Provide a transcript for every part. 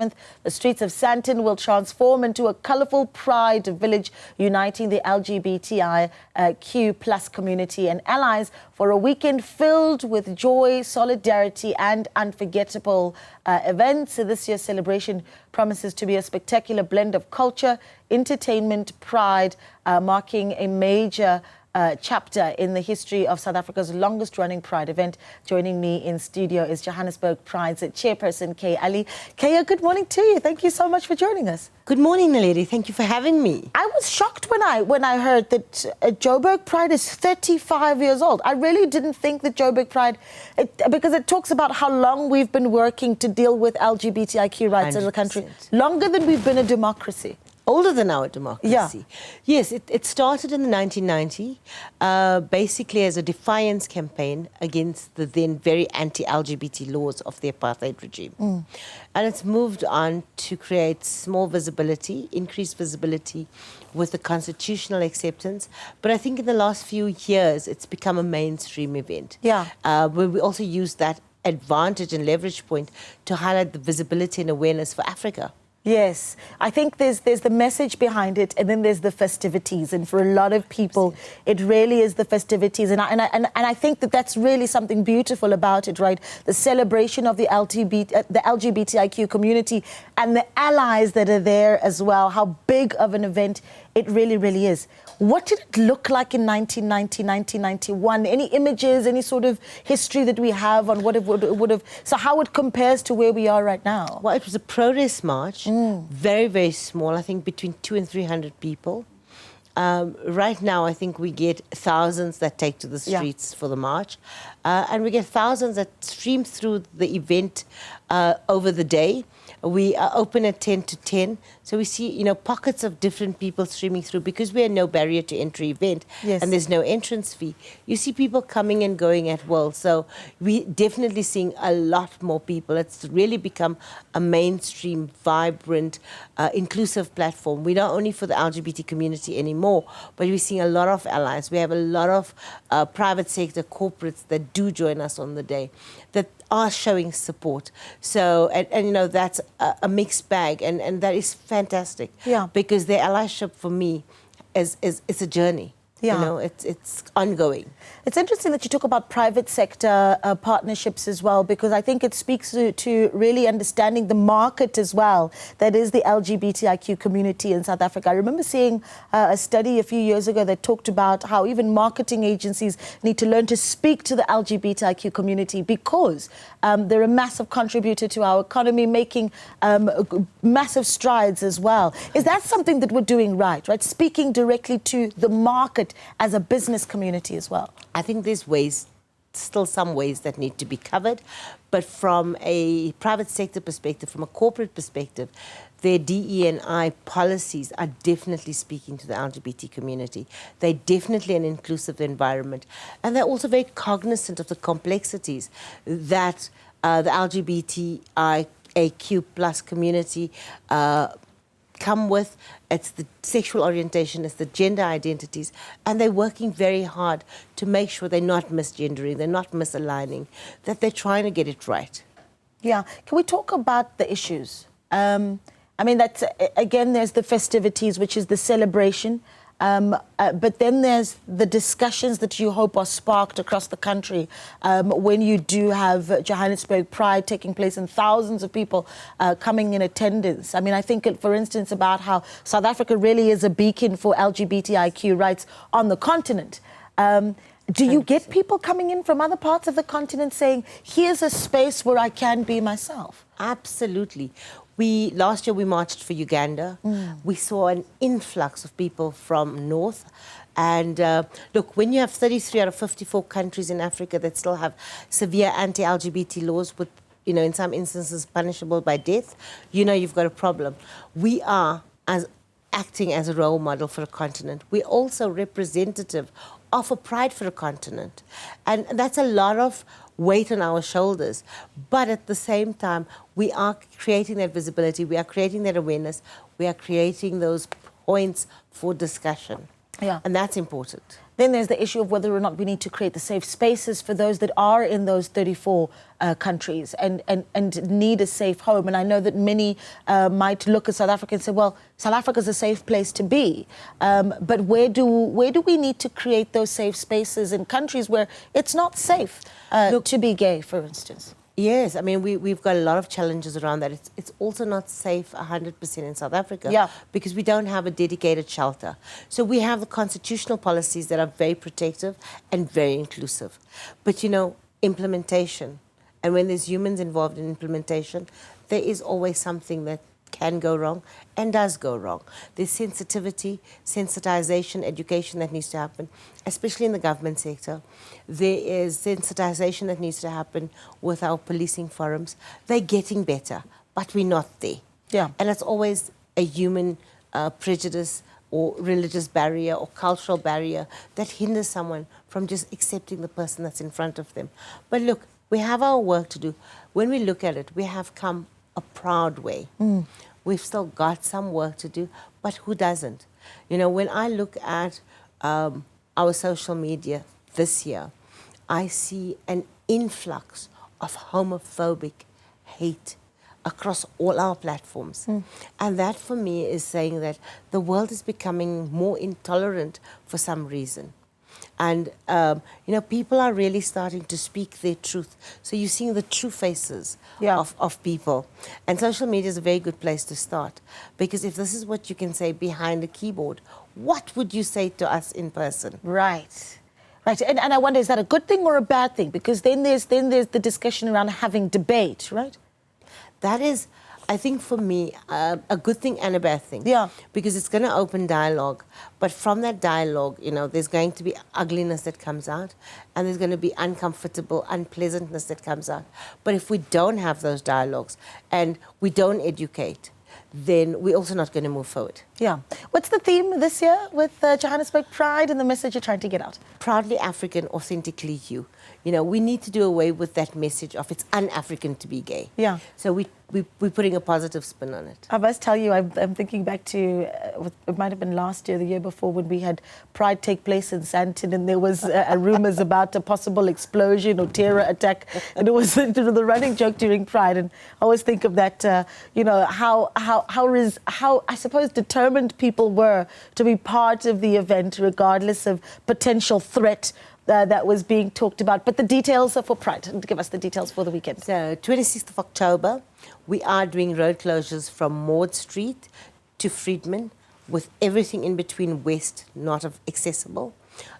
The streets of Sandton will transform into a colourful pride village, uniting the LGBTIQ+ community and allies for a weekend filled with joy, solidarity and unforgettable events. So this year's celebration promises to be a spectacular blend of culture, entertainment, pride, marking a major chapter in the history of South Africa's longest-running Pride event. Joining me in studio is Johannesburg Pride's chairperson, Kaye Ally. Kaye, good morning to you. Thank you so much for joining us. Good morning, Naledi. Thank you for having me. I was shocked when I heard that Joburg Pride is 35 years old. I really didn't think that Joburg Pride, because it talks about how long we've been working to deal with LGBTIQ rights 100%. As a country, longer than we've been a democracy. Older than our democracy. Yeah. Yes, it started in the 1990, basically as a defiance campaign against the then very anti-LGBT laws of the apartheid regime. And it's moved on to create small visibility, increased visibility with the constitutional acceptance. But I think in the last few years, it's become a mainstream event. Yeah. Where we also use that advantage and leverage point to highlight the visibility and awareness for Africa. Yes, I think there's the message behind it, and then there's the festivities. And for a lot of people, it really is the festivities. And I think that that's really something beautiful about it, right? The celebration of the LGBTIQ community and the allies that are there as well. How big of an event it really, really is. What did it look like in 1990, 1991? Any images, any sort of history that we have on what it would have, so how it compares to where we are right now? Well, it was a protest march, very, very small, I think between 200 and 300 people. Right now, I think we get thousands that take to the streets for the march. And we get thousands that stream through the event over the day. We are open at 10 to 10. So we see, you know, pockets of different people streaming through because we are no barrier to entry event. Yes. And there's no entrance fee. You see people coming and going at will. So we definitely seeing a lot more people. It's really become a mainstream, vibrant, inclusive platform. We're not only for the LGBT community anymore, but we're seeing a lot of allies. We have a lot of private sector corporates that do join us on the day, that are showing support. So, and you know, that's a mixed bag, and that is fantastic. Yeah. Because the allyship for me is it's a journey. Yeah. You know, it's ongoing. It's interesting that you talk about private sector partnerships as well, because I think it speaks to really understanding the market as well, that is the LGBTIQ community in South Africa. I remember seeing a study a few years ago that talked about how even marketing agencies need to learn to speak to the LGBTIQ community because they're a massive contributor to our economy, making massive strides as well. Is that something that we're doing right? Speaking directly to the market as a business community as well? I think there's still some ways that need to be covered, but from a private sector perspective, from a corporate perspective, their DE&I policies are definitely speaking to the LGBT community. They're definitely an inclusive environment, and they're also very cognizant of the complexities that the LGBTIQ+ community come with. It's the sexual orientation, it's the gender identities, and they're working very hard to make sure they're not misgendering, they're not misaligning, that they're trying to get it right. Yeah. Can we talk about the issues? I mean, that's, again, there's the festivities, which is the celebration, but then there's the discussions that you hope are sparked across the country when you do have Johannesburg Pride taking place and thousands of people coming in attendance. I mean, I think, for instance, about how South Africa really is a beacon for LGBTIQ rights on the continent. Do you get people coming in from other parts of the continent saying, here's a space where I can be myself? Absolutely. Last year we marched for Uganda. We saw an influx of people from north. And look, when you have 33 out of 54 countries in Africa that still have severe anti-LGBT laws with, you know, in some instances punishable by death, you know you've got a problem. We are acting as a role model for a continent. We're also representative of a pride for a continent. And that's a lot of weight on our shoulders. But at the same time, we are creating that visibility, we are creating that awareness, we are creating those points for discussion. Yeah. And that's important. Then there's the issue of whether or not we need to create the safe spaces for those that are in those 34 countries and need a safe home. And I know that many might look at South Africa and say, well, South Africa is a safe place to be. But where do we need to create those safe spaces in countries where it's not safe to be gay, for instance? Yes, I mean, we've got a lot of challenges around that. It's also not safe 100% in South Africa because we don't have a dedicated shelter. So we have the constitutional policies that are very protective and very inclusive. But, you know, implementation, and when there's humans involved in implementation, there is always something that can go wrong and does go wrong. There's sensitivity, sensitization, education that needs to happen, especially in the government sector. There is sensitization that needs to happen with our policing forums. They're getting better, but we're not there. Yeah. And it's always a human prejudice or religious barrier or cultural barrier that hinders someone from just accepting the person that's in front of them. But look, we have our work to do. When we look at it, we have come a proud way. We've still got some work to do, but who doesn't? You know, when I look at our social media this year, I see an influx of homophobic hate across all our platforms. And that for me is saying that the world is becoming more intolerant for some reason. And, you know, people are really starting to speak their truth. So you're seeing the true faces of people. And social media is a very good place to start. Because if this is what you can say behind a keyboard, what would you say to us in person? Right. Right. And I wonder, is that a good thing or a bad thing? Because then there's the discussion around having debate, right? That is, I think for me, a good thing and a bad thing. Yeah. Because it's going to open dialogue. But from that dialogue, you know, there's going to be ugliness that comes out. And there's going to be uncomfortable, unpleasantness that comes out. But if we don't have those dialogues and we don't educate, then we're also not going to move forward. Yeah. What's the theme this year with Johannesburg Pride and the message you're trying to get out? Proudly African, authentically you. You know, we need to do away with that message of it's un-African to be gay. Yeah. So we're putting a positive spin on it. I must tell you, I'm thinking back to, it might have been last year, the year before, when we had Pride take place in Sandton, and there was rumours about a possible explosion or terror attack, and it was the running joke during Pride. And I always think of that, you know, how I suppose determined people were to be part of the event, regardless of potential threat that was being talked about. But the details are for Pride. Give us the details for the weekend. So 26th of October, we are doing road closures from Maud Street to Friedman, with everything in between west not accessible.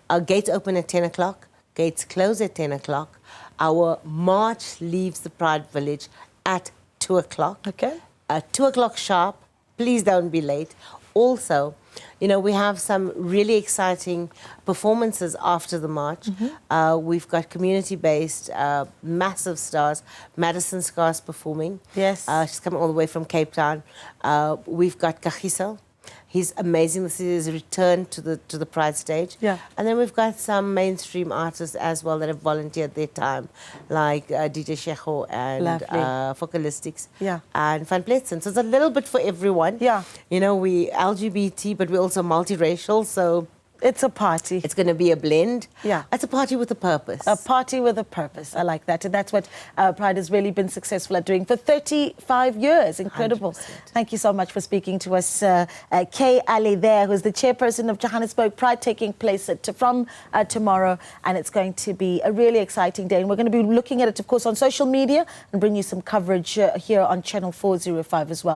Our gates open at 10 o'clock, gates close at 10 o'clock. Our march leaves the Pride Village at 2 o'clock. Okay. 2 o'clock sharp, please don't be late. Also, you know, we have some really exciting performances after the march. We've got community-based, massive stars. Madison Scar's performing. Yes. She's coming all the way from Cape Town. We've got Kagiso. He's amazing. This is his return to the Pride stage. Yeah. And then we've got some mainstream artists as well that have volunteered their time, like DJ Shekho and Focalistics and Van Pletzen. So it's a little bit for everyone. Yeah. You know, we LGBT, but we're also multiracial, so it's a party. It's going to be a blend. Yeah. It's a party with a purpose. A party with a purpose. I like that. And that's what Pride has really been successful at doing for 35 years. Incredible. 100%. Thank you so much for speaking to us. Kaye Ally there, who's the chairperson of Johannesburg Pride, taking place from tomorrow. And it's going to be a really exciting day. And we're going to be looking at it, of course, on social media and bring you some coverage here on Channel 405 as well.